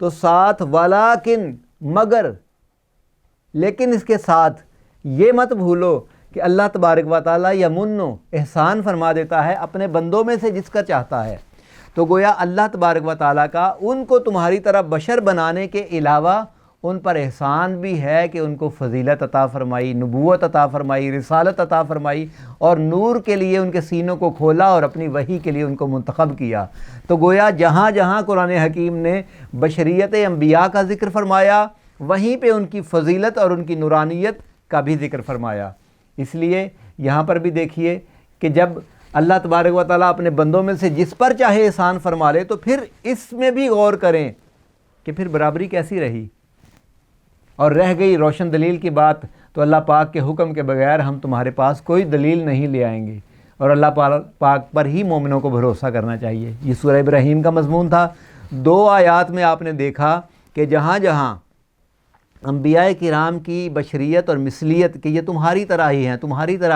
تو ساتھ ولیکن مگر، لیکن اس کے ساتھ یہ مت بھولو کہ اللہ تبارک و تعالیٰ یمنو احسان فرما دیتا ہے اپنے بندوں میں سے جس کا چاہتا ہے۔ تو گویا اللہ تبارک و تعالیٰ کا ان کو تمہاری طرح بشر بنانے کے علاوہ ان پر احسان بھی ہے کہ ان کو فضیلت عطا فرمائی، نبوت عطا فرمائی، رسالت عطا فرمائی، اور نور کے لیے ان کے سینوں کو کھولا اور اپنی وحی کے لیے ان کو منتخب کیا۔ تو گویا جہاں جہاں قرآن حکیم نے بشریت انبیاء کا ذکر فرمایا، وہیں پہ ان کی فضیلت اور ان کی نورانیت کا بھی ذکر فرمایا۔ اس لیے یہاں پر بھی دیکھیے کہ جب اللہ تبارک و تعالیٰ اپنے بندوں میں سے جس پر چاہے احسان فرما لے، تو پھر اس میں بھی غور کریں کہ پھر برابری کیسی رہی، اور رہ گئی روشن دلیل کی بات، تو اللہ پاک کے حکم کے بغیر ہم تمہارے پاس کوئی دلیل نہیں لے آئیں گے، اور اللہ پاک پر ہی مومنوں کو بھروسہ کرنا چاہیے۔ یہ سورہ ابراہیم کا مضمون تھا۔ 2 آیات میں آپ نے دیکھا کہ جہاں جہاں انبیاء کرام کی بشریت اور مثلیت کہ یہ تمہاری طرح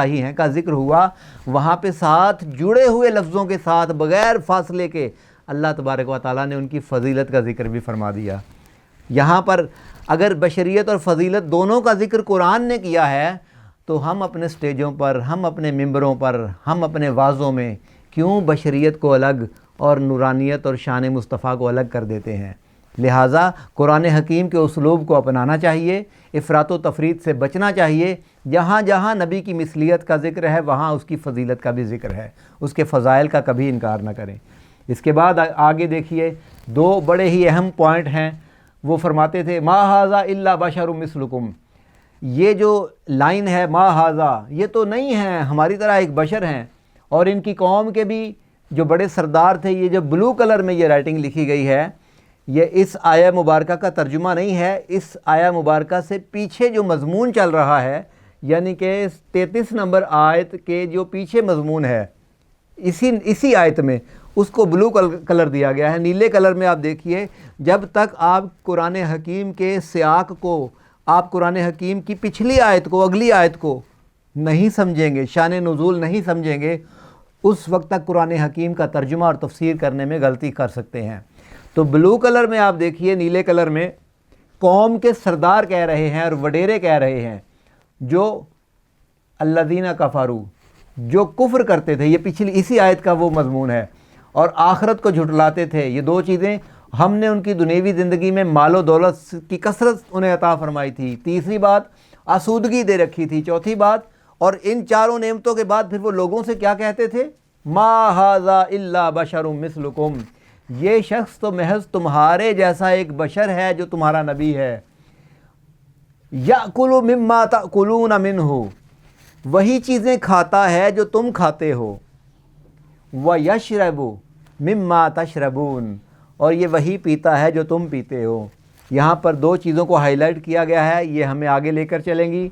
ہی ہیں کا ذکر ہوا، وہاں پہ ساتھ جڑے ہوئے لفظوں کے ساتھ بغیر فاصلے کے اللہ تبارک و تعالیٰ نے ان کی فضیلت کا ذکر بھی فرما دیا۔ یہاں پر اگر بشریت اور فضیلت دونوں کا ذکر قرآن نے کیا ہے، تو ہم اپنے سٹیجوں پر، ہم اپنے ممبروں پر، ہم اپنے وعظوں میں کیوں بشریت کو الگ اور نورانیت اور شان مصطفیٰ کو الگ کر دیتے ہیں؟ لہٰذا قرآن حکیم کے اسلوب کو اپنانا چاہیے، افراط و تفریط سے بچنا چاہیے۔ جہاں جہاں نبی کی مثلیت کا ذکر ہے، وہاں اس کی فضیلت کا بھی ذکر ہے، اس کے فضائل کا کبھی انکار نہ کریں۔ اس کے بعد آگے دیکھیے 2 بڑے ہی اہم پوائنٹ ہیں۔ وہ فرماتے تھے ما ھذا الا بشر مثلکم، یہ جو لائن ہے ما ھذا، یہ تو نہیں ہے، ہماری طرح ایک بشر ہیں۔ اور ان کی قوم کے بھی جو بڑے سردار تھے، یہ جو بلو کلر میں یہ رائٹنگ لکھی گئی ہے، یہ اس آیہ مبارکہ کا ترجمہ نہیں ہے، اس آیہ مبارکہ سے پیچھے جو مضمون چل رہا ہے، یعنی کہ 33 نمبر آیت کے جو پیچھے مضمون ہے، اسی آیت میں اس کو بلو کلر دیا گیا ہے۔ نیلے کلر میں آپ دیکھیے، جب تک آپ قرآن حکیم کے سیاق کو، آپ قرآن حکیم کی پچھلی آیت کو، اگلی آیت کو نہیں سمجھیں گے، شان نزول نہیں سمجھیں گے، اس وقت تک قرآن حکیم کا ترجمہ اور تفسیر کرنے میں غلطی کر سکتے ہیں۔ تو بلو کلر میں آپ دیکھیے، نیلے کلر میں قوم کے سردار کہہ رہے ہیں اور وڈیرے کہہ رہے ہیں، جو الذین کفروا، جو کفر کرتے تھے، یہ پچھلی اسی آیت کا وہ مضمون ہے، اور آخرت کو جھٹلاتے تھے۔ یہ 2 چیزیں ہم نے ان کی دنیوی زندگی میں مال و دولت کی کثرت انہیں عطا فرمائی تھی، تیسری بات آسودگی دے رکھی تھی، چوتھی بات، اور ان 4 نعمتوں کے بعد پھر وہ لوگوں سے کیا کہتے تھے؟ ما ھذا الا بشر مثلکم، یہ شخص تو محض تمہارے جیسا ایک بشر ہے جو تمہارا نبی ہے۔ یأکل مما تأکلون منہ، وہی چیزیں کھاتا ہے جو تم کھاتے ہو، ویشرب مما تشربون، اور یہ وہی پیتا ہے جو تم پیتے ہو۔ یہاں پر 2 چیزوں کو ہائی لائٹ کیا گیا ہے، یہ ہمیں آگے لے کر چلیں گی۔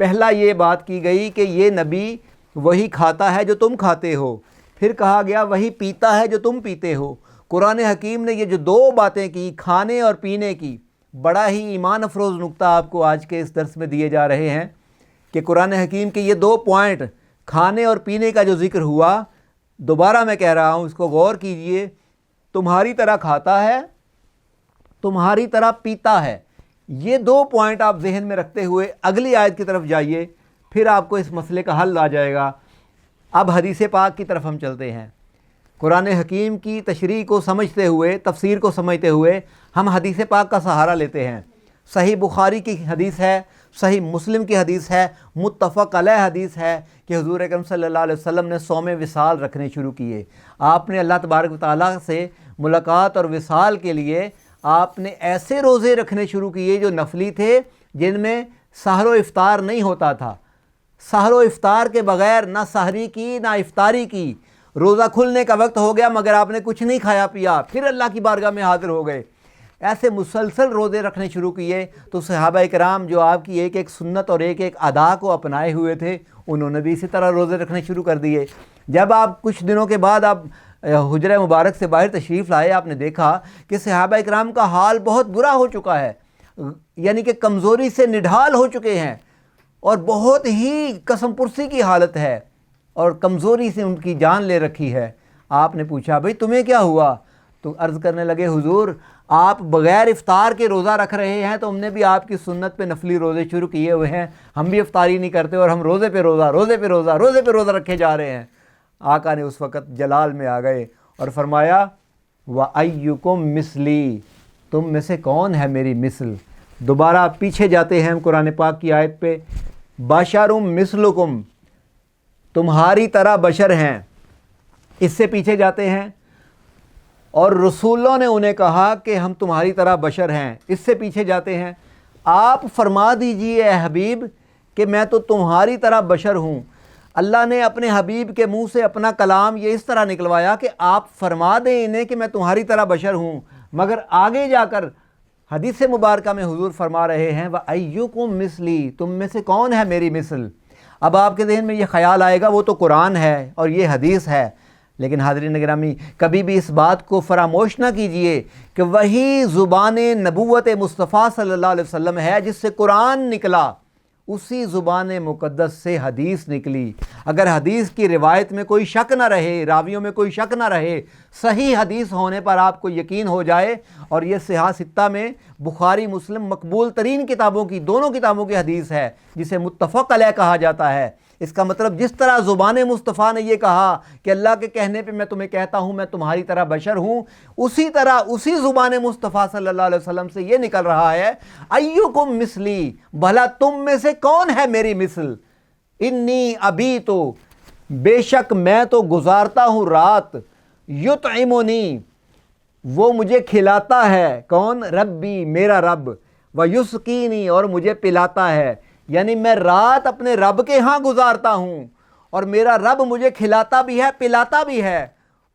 پہلا یہ بات کی گئی کہ یہ نبی وہی کھاتا ہے جو تم کھاتے ہو، پھر کہا گیا وہی پیتا ہے جو تم پیتے ہو۔ قرآن حکیم نے یہ جو 2 باتیں کی، کھانے اور پینے کی، بڑا ہی ایمان افروز نقطہ آپ کو آج کے اس درس میں دیے جا رہے ہیں کہ قرآن حکیم کے یہ 2 پوائنٹ، کھانے اور پینے کا جو ذکر ہوا، دوبارہ میں کہہ رہا ہوں، اس کو غور کیجئے، تمہاری طرح کھاتا ہے، تمہاری طرح پیتا ہے۔ یہ 2 پوائنٹ آپ ذہن میں رکھتے ہوئے اگلی آیت کی طرف جائیے، پھر آپ کو اس مسئلے کا حل آ جائے گا۔ اب حدیث پاک کی طرف ہم چلتے ہیں۔ قرآن حکیم کی تشریح کو سمجھتے ہوئے، تفسیر کو سمجھتے ہوئے ہم حدیث پاک کا سہارا لیتے ہیں۔ صحیح بخاری کی حدیث ہے، صحیح مسلم کی حدیث ہے، متفق علیہ حدیث ہے کہ حضور اکرم صلی اللہ علیہ وسلم نے صوم وصال رکھنے شروع کیے۔ آپ نے اللہ تبارک و تعالیٰ سے ملاقات اور وصال کے لیے آپ نے ایسے روزے رکھنے شروع کیے جو نفلی تھے، جن میں سحر و افطار نہیں ہوتا تھا۔ سحر و افطار کے بغیر نہ سحری کی نہ افطاری کی، روزہ کھلنے کا وقت ہو گیا مگر آپ نے کچھ نہیں کھایا پیا، پھر اللہ کی بارگاہ میں حاضر ہو گئے۔ ایسے مسلسل روزے رکھنے شروع کیے تو صحابہ کرام جو آپ کی ایک ایک سنت اور ایک ایک ادا کو اپنائے ہوئے تھے، انہوں نے بھی اسی طرح روزے رکھنے شروع کر دیے۔ جب آپ کچھ دنوں کے بعد آپ حجرہ مبارک سے باہر تشریف لائے، آپ نے دیکھا کہ صحابہ کرام کا حال بہت برا ہو چکا ہے، یعنی کہ کمزوری سے نڈھال ہو چکے ہیں، اور بہت ہی قسم پرسی کی حالت ہے، اور کمزوری سے ان کی جان لے رکھی ہے۔ آپ نے پوچھا بھئی تمہیں کیا ہوا؟ تو عرض کرنے لگے حضور آپ بغیر افطار کے روزہ رکھ رہے ہیں تو ہم نے بھی آپ کی سنت پہ نفلی روزے شروع کیے ہوئے ہیں، ہم بھی افطاری نہیں کرتے اور ہم روزے پہ روزہ روزے پہ روزہ روزے پہ روزہ رکھے جا رہے ہیں۔ آقا نے اس وقت جلال میں آ گئے اور فرمایا وَأَيُّكُمْ مِثْلِي، تم میں سے کون ہے میری مثل۔ دوبارہ پیچھے جاتے ہیں ہم قرآن پاک کی آیت پہ، بَشَرٌ مِثْلُكُمْ، تمہاری طرح بشر ہیں۔ اس سے پیچھے جاتے ہیں اور رسولوں نے انہیں کہا کہ ہم تمہاری طرح بشر ہیں۔ اس سے پیچھے جاتے ہیں، آپ فرما دیجئے اے حبیب کہ میں تو تمہاری طرح بشر ہوں۔ اللہ نے اپنے حبیب کے منہ سے اپنا کلام یہ اس طرح نکلوایا کہ آپ فرما دیں انہیں کہ میں تمہاری طرح بشر ہوں، مگر آگے جا کر حدیث مبارکہ میں حضور فرما رہے ہیں وَأَيُّكُمْ مِثْلِي، تم میں سے کون ہے میری مثل۔ اب آپ کے ذہن میں یہ خیال آئے گا وہ تو قرآن ہے اور یہ حدیث ہے، لیکن حاضرین گرامی کبھی بھی اس بات کو فراموش نہ کیجئے کہ وہی زبان نبوت مصطفیٰ صلی اللہ علیہ وسلم ہے جس سے قرآن نکلا، اسی زبان مقدس سے حدیث نکلی۔ اگر حدیث کی روایت میں کوئی شک نہ رہے، راویوں میں کوئی شک نہ رہے، صحیح حدیث ہونے پر آپ کو یقین ہو جائے، اور یہ صحاح ستہ میں بخاری مسلم مقبول ترین کتابوں کی، دونوں کتابوں کی حدیث ہے جسے متفق علیہ کہا جاتا ہے۔ اس کا مطلب جس طرح زبان مصطفیٰ نے یہ کہا کہ اللہ کے کہنے پہ میں تمہیں کہتا ہوں میں تمہاری طرح بشر ہوں، اسی طرح اسی زبان مصطفیٰ صلی اللہ علیہ وسلم سے یہ نکل رہا ہے ایوکم مثلی، بھلا تم میں سے کون ہے میری مثل۔ انی ابھی تو، بے شک میں تو گزارتا ہوں رات، یطعمنی، وہ مجھے کھلاتا ہے، کون؟ ربی، میرا رب، ویسقینی، اور مجھے پلاتا ہے، یعنی میں رات اپنے رب کے ہاں گزارتا ہوں اور میرا رب مجھے کھلاتا بھی ہے پلاتا بھی ہے۔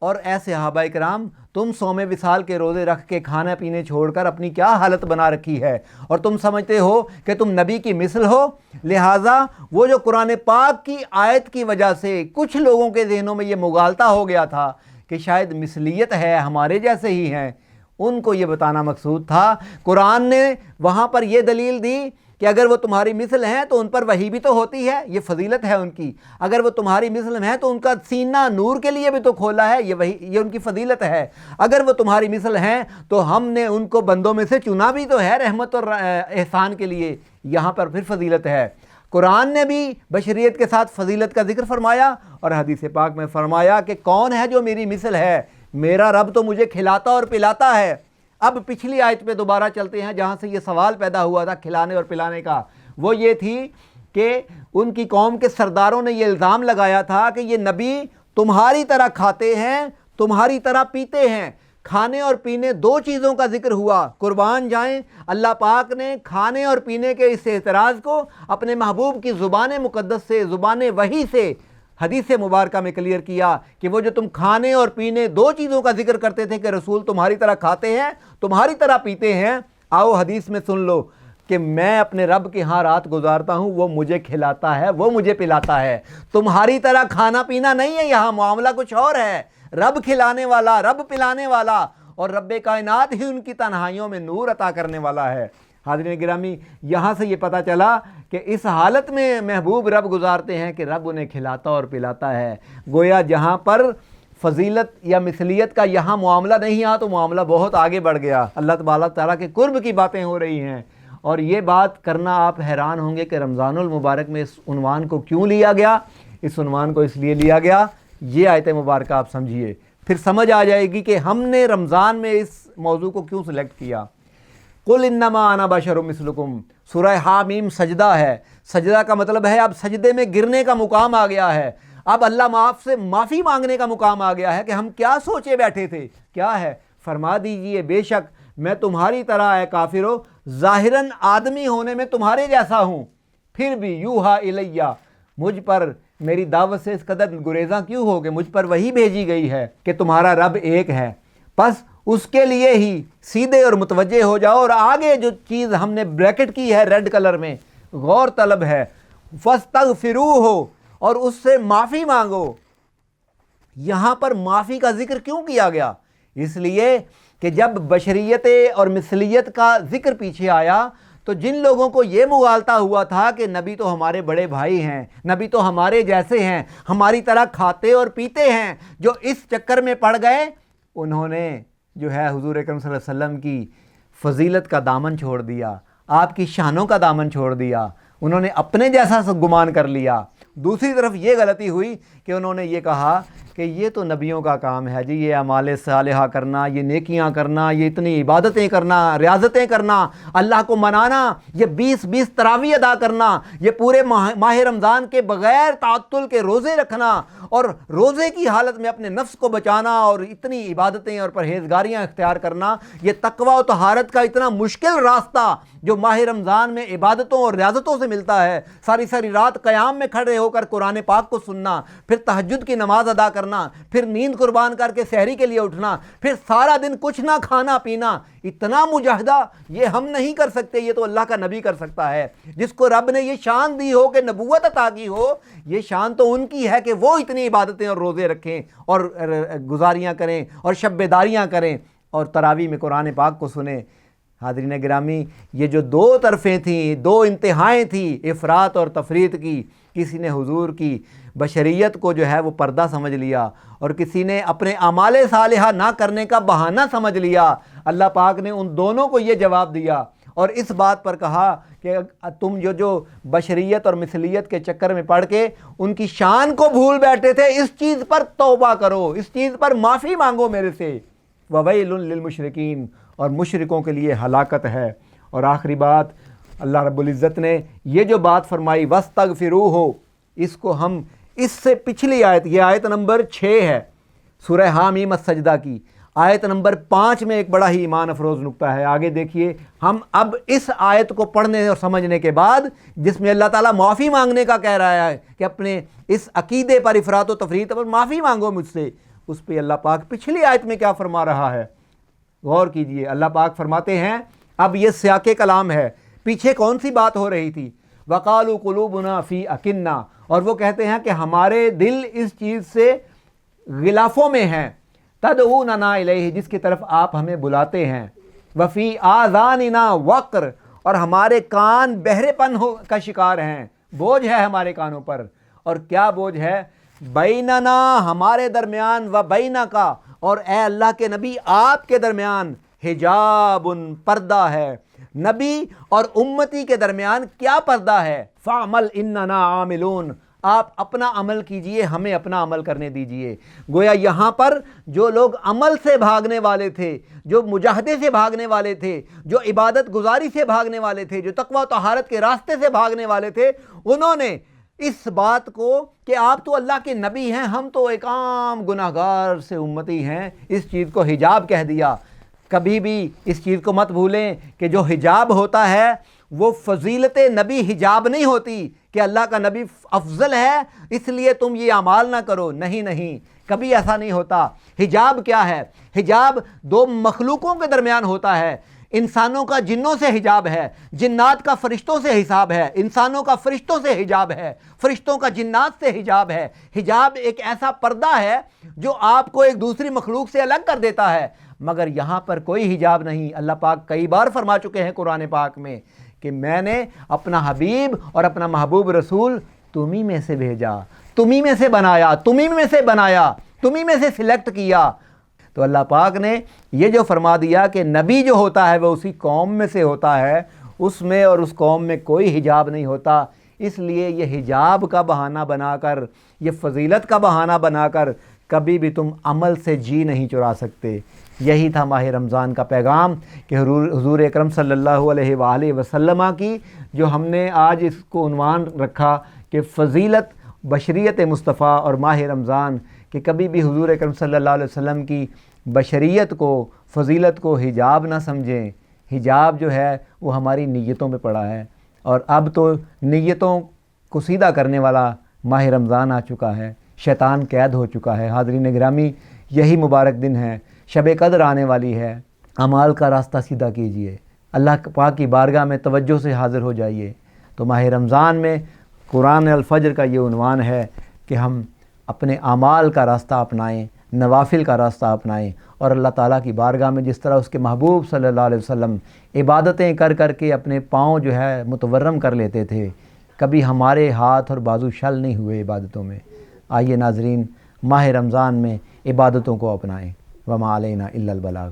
اور اے صحابہ کرام، تم صوم وصال کے روزے رکھ کے کھانا پینے چھوڑ کر اپنی کیا حالت بنا رکھی ہے، اور تم سمجھتے ہو کہ تم نبی کی مثل ہو۔ لہٰذا وہ جو قرآن پاک کی آیت کی وجہ سے کچھ لوگوں کے ذہنوں میں یہ مغالطہ ہو گیا تھا کہ شاید مثلیت ہے، ہمارے جیسے ہی ہیں، ان کو یہ بتانا مقصود تھا۔ قرآن نے وہاں پر یہ دلیل دی کہ اگر وہ تمہاری مثل ہیں تو ان پر وحی بھی تو ہوتی ہے، یہ فضیلت ہے ان کی۔ اگر وہ تمہاری مثل ہیں تو ان کا سینہ نور کے لیے بھی تو کھولا ہے، یہ ان کی فضیلت ہے۔ اگر وہ تمہاری مثل ہیں تو ہم نے ان کو بندوں میں سے چنا بھی تو ہے رحمت اور احسان کے لیے، یہاں پر پھر فضیلت ہے۔ قرآن نے بھی بشریت کے ساتھ فضیلت کا ذکر فرمایا اور حدیث پاک میں فرمایا کہ کون ہے جو میری مثل ہے، میرا رب تو مجھے کھلاتا اور پلاتا ہے۔ اب پچھلی آیت پہ دوبارہ چلتے ہیں جہاں سے یہ سوال پیدا ہوا تھا کھلانے اور پلانے کا، وہ یہ تھی کہ ان کی قوم کے سرداروں نے یہ الزام لگایا تھا کہ یہ نبی تمہاری طرح کھاتے ہیں، تمہاری طرح پیتے ہیں۔ کھانے اور پینے دو چیزوں کا ذکر ہوا، قربان جائیں اللہ پاک نے کھانے اور پینے کے اس اعتراض کو اپنے محبوب کی زبان مقدس سے، زبان وحی سے حدیث مبارکہ میں کلیئر کیا کہ وہ جو تم کھانے اور پینے دو چیزوں کا ذکر کرتے تھے کہ رسول تمہاری طرح کھاتے ہیں، تمہاری طرح پیتے ہیں، آؤ حدیث میں سن لو کہ میں اپنے رب کے ہاں رات گزارتا ہوں، وہ مجھے کھلاتا ہے، وہ مجھے پلاتا ہے۔ تمہاری طرح کھانا پینا نہیں ہے، یہاں معاملہ کچھ اور ہے۔ رب کھلانے والا، رب پلانے والا، اور رب کائنات ہی ان کی تنہائیوں میں نور عطا کرنے والا ہے۔ حاضرین گرامی، یہاں سے یہ پتہ چلا کہ اس حالت میں محبوب رب گزارتے ہیں کہ رب انہیں کھلاتا اور پلاتا ہے۔ گویا جہاں پر فضیلت یا مثلیت کا یہاں معاملہ نہیں آ تو معاملہ بہت آگے بڑھ گیا، اللہ تبارک تعالیٰ کے قرب کی باتیں ہو رہی ہیں۔ اور یہ بات کرنا آپ حیران ہوں گے کہ رمضان المبارک میں اس عنوان کو کیوں لیا گیا۔ اس عنوان کو اس لیے لیا گیا، یہ آیت مبارکہ آپ سمجھیے، پھر سمجھ آ جائے گی کہ ہم نے رمضان میں اس موضوع کو کیوں سلیکٹ کیا۔ قل انما انا بشر مثلکم، سورہ حامیم سجدہ ہے۔ سجدہ کا مطلب ہے اب سجدے میں گرنے کا مقام آ گیا ہے، اب اللہ آپ سے معافی مانگنے کا مقام آ گیا ہے کہ ہم کیا سوچے بیٹھے تھے۔ کیا ہے؟ فرما دیجئے بے شک میں تمہاری طرح اے کافرو ظاہراً آدمی ہونے میں تمہارے جیسا ہوں، پھر بھی یوحا الیہ، مجھ پر میری دعوت سے اس قدر گریزاں کیوں ہو کہ مجھ پر وہی بھیجی گئی ہے کہ تمہارا رب ایک ہے، بس اس کے لیے ہی سیدھے اور متوجہ ہو جاؤ۔ اور آگے جو چیز ہم نے بریکٹ کی ہے ریڈ کلر میں، غور طلب ہے، فاستغفروہ، اور اس سے معافی مانگو۔ یہاں پر معافی کا ذکر کیوں کیا گیا؟ اس لیے کہ جب بشریت اور مثلیت کا ذکر پیچھے آیا تو جن لوگوں کو یہ مغالطہ ہوا تھا کہ نبی تو ہمارے بڑے بھائی ہیں، نبی تو ہمارے جیسے ہیں، ہماری طرح کھاتے اور پیتے ہیں، جو اس چکر میں پڑ گئے، انہوں نے جو ہے حضور اکرم صلی اللہ علیہ وسلم کی فضیلت کا دامن چھوڑ دیا، آپ کی شانوں کا دامن چھوڑ دیا، انہوں نے اپنے جیسا گمان کر لیا۔ دوسری طرف یہ غلطی ہوئی کہ انہوں نے یہ کہا کہ یہ تو نبیوں کا کام ہے جی، یہ اعمال صالحہ کرنا، یہ نیکیاں کرنا، یہ اتنی عبادتیں کرنا، ریاضتیں کرنا، اللہ کو منانا، یہ 20 تراویح ادا کرنا، یہ پورے ماہ رمضان کے بغیر تعطل کے روزے رکھنا اور روزے کی حالت میں اپنے نفس کو بچانا اور اتنی عبادتیں اور پرہیزگاریاں اختیار کرنا، یہ تقوی و طہارت کا اتنا مشکل راستہ جو ماہ رمضان میں عبادتوں اور ریاضتوں سے ملتا ہے، ساری ساری رات قیام میں کھڑے ہو کر قرآن پاک کو سننا، پھر تہجد کی نماز ادا کرنا، پھر نیند قربان کر کے سحری کے لیے اٹھنا، پھر سارا دن کچھ نہ کھانا پینا، اتنا مجاہدہ یہ ہم نہیں کر سکتے، یہ تو اللہ کا نبی کر سکتا ہے۔ جس کو رب نے یہ شان دی ہو کہ نبوت عطا کی ہو، یہ شان تو ان کی ہے کہ وہ اتنی عبادتیں اور روزے رکھیں اور گزاریاں کریں اور شب بیداریاں کریں اور تراویح میں قرآن پاک کو سنیں۔ حاضرین گرامی، یہ جو دو طرفیں تھیں، دو انتہائیں تھیں افراط اور تفریط کی، کسی نے حضور کی بشریت کو جو ہے وہ پردہ سمجھ لیا اور کسی نے اپنے اعمال صالحہ نہ کرنے کا بہانہ سمجھ لیا۔ اللہ پاک نے ان دونوں کو یہ جواب دیا اور اس بات پر کہا کہ تم جو بشریت اور مثلیت کے چکر میں پڑھ کے ان کی شان کو بھول بیٹھے تھے، اس چیز پر توبہ کرو، اس چیز پر معافی مانگو میرے سے۔ وَوَيْلٌ لِّلْمُشْرِكِينَ، اور مشرکوں کے لیے ہلاکت ہے۔ اور آخری بات، اللہ رب العزت نے یہ جو بات فرمائی وَاسْتَغْفِرُوهُ، اس کو ہم اس سے پچھلی آیت، یہ آیت نمبر 6 ہے سورہ حامیم السجدہ کی، آیت نمبر 5 میں ایک بڑا ہی ایمان افروز نکتہ ہے۔ آگے دیکھیے، ہم اب اس آیت کو پڑھنے اور سمجھنے کے بعد جس میں اللہ تعالیٰ معافی مانگنے کا کہہ رہا ہے کہ اپنے اس عقیدے پر افراط و تفریط پر معافی مانگو مجھ سے، اس پہ اللہ پاک پچھلی آیت میں کیا فرما رہا ہے، غور کیجئے۔ اللہ پاک فرماتے ہیں، اب یہ سیاق کلام ہے، پیچھے کون سی بات ہو رہی تھی؟ وَقَالُوا قُلُوبُنَا فِي أَكِنَّةٍ، اور وہ کہتے ہیں کہ ہمارے دل اس چیز سے غلافوں میں ہیں، تَدْعُونَنَا إِلَيْهِ، جس کی طرف آپ ہمیں بلاتے ہیں، وَفِي آذَانِنَا وَقْرٌ، اور ہمارے کان بہرے پن کا شکار ہیں، بوجھ ہے ہمارے کانوں پر۔ اور کیا بوجھ ہے؟ بیننا، ہمارے درمیان، و بینکا، اور اے اللہ کے نبی آپ کے درمیان، حجاب، پردہ ہے۔ نبی اور امتی کے درمیان کیا پردہ ہے؟ فَعْمَلْ إِنَّنَا عَامِلُونَ، آپ اپنا عمل کیجئے، ہمیں اپنا عمل کرنے دیجئے۔ گویا یہاں پر جو لوگ عمل سے بھاگنے والے تھے، جو مجاہدے سے بھاگنے والے تھے، جو عبادت گزاری سے بھاگنے والے تھے، جو تقوی و طہارت کے راستے سے بھاگنے والے تھے، انہوں نے اس بات کو کہ آپ تو اللہ کے نبی ہیں، ہم تو ایک عام گناہگار سے امتی ہیں، اس چیز کو حجاب کہہ دیا۔ کبھی بھی اس چیز کو مت بھولیں کہ جو حجاب ہوتا ہے وہ فضیلت نبی حجاب نہیں ہوتی کہ اللہ کا نبی افضل ہے اس لیے تم یہ اعمال نہ کرو، نہیں نہیں، کبھی ایسا نہیں ہوتا۔ حجاب کیا ہے؟ حجاب دو مخلوقوں کے درمیان ہوتا ہے۔ انسانوں کا جنوں سے حجاب ہے، جنات کا فرشتوں سے حجاب ہے، انسانوں کا فرشتوں سے حجاب ہے، فرشتوں کا جنات سے حجاب ہے۔ حجاب ایک ایسا پردہ ہے جو آپ کو ایک دوسری مخلوق سے الگ کر دیتا ہے، مگر یہاں پر کوئی حجاب نہیں۔ اللہ پاک کئی بار فرما چکے ہیں قرآن پاک میں کہ میں نے اپنا حبیب اور اپنا محبوب رسول تمہیں میں سے بھیجا، تمہیں میں سے بنایا، تمہیں میں سے بنایا، تمہیں میں سے سلیکٹ کیا۔ تو اللہ پاک نے یہ جو فرما دیا کہ نبی جو ہوتا ہے وہ اسی قوم میں سے ہوتا ہے، اس میں اور اس قوم میں کوئی حجاب نہیں ہوتا، اس لیے یہ حجاب کا بہانہ بنا کر، یہ فضیلت کا بہانہ بنا کر کبھی بھی تم عمل سے جی نہیں چرا سکتے۔ یہی تھا ماہ رمضان کا پیغام کہ حضور اکرم صلی اللہ علیہ وآلہ وسلم کی جو ہم نے آج اس کو عنوان رکھا کہ فضیلت بشریت مصطفیٰ اور ماہ رمضان، کہ کبھی بھی حضور اکرم صلی اللہ علیہ وسلم کی بشریت کو، فضیلت کو حجاب نہ سمجھیں۔ حجاب جو ہے وہ ہماری نیتوں میں پڑا ہے، اور اب تو نیتوں کو سیدھا کرنے والا ماہ رمضان آ چکا ہے، شیطان قید ہو چکا ہے۔ حاضرین گرامی، یہی مبارک دن ہے، شب قدر آنے والی ہے، اعمال کا راستہ سیدھا کیجئے، اللہ پاک کی بارگاہ میں توجہ سے حاضر ہو جائیے۔ تو ماہ رمضان میں قرآن الفجر کا یہ عنوان ہے کہ ہم اپنے اعمال کا راستہ اپنائیں، نوافل کا راستہ اپنائیں، اور اللہ تعالیٰ کی بارگاہ میں جس طرح اس کے محبوب صلی اللہ علیہ وسلم عبادتیں کر کر کے اپنے پاؤں جو ہے متورم کر لیتے تھے، کبھی ہمارے ہاتھ اور بازو شل نہیں ہوئے عبادتوں میں۔ آئیے ناظرین، ماہ رمضان میں عبادتوں کو اپنائیں۔ وما علینا الا البلاغ.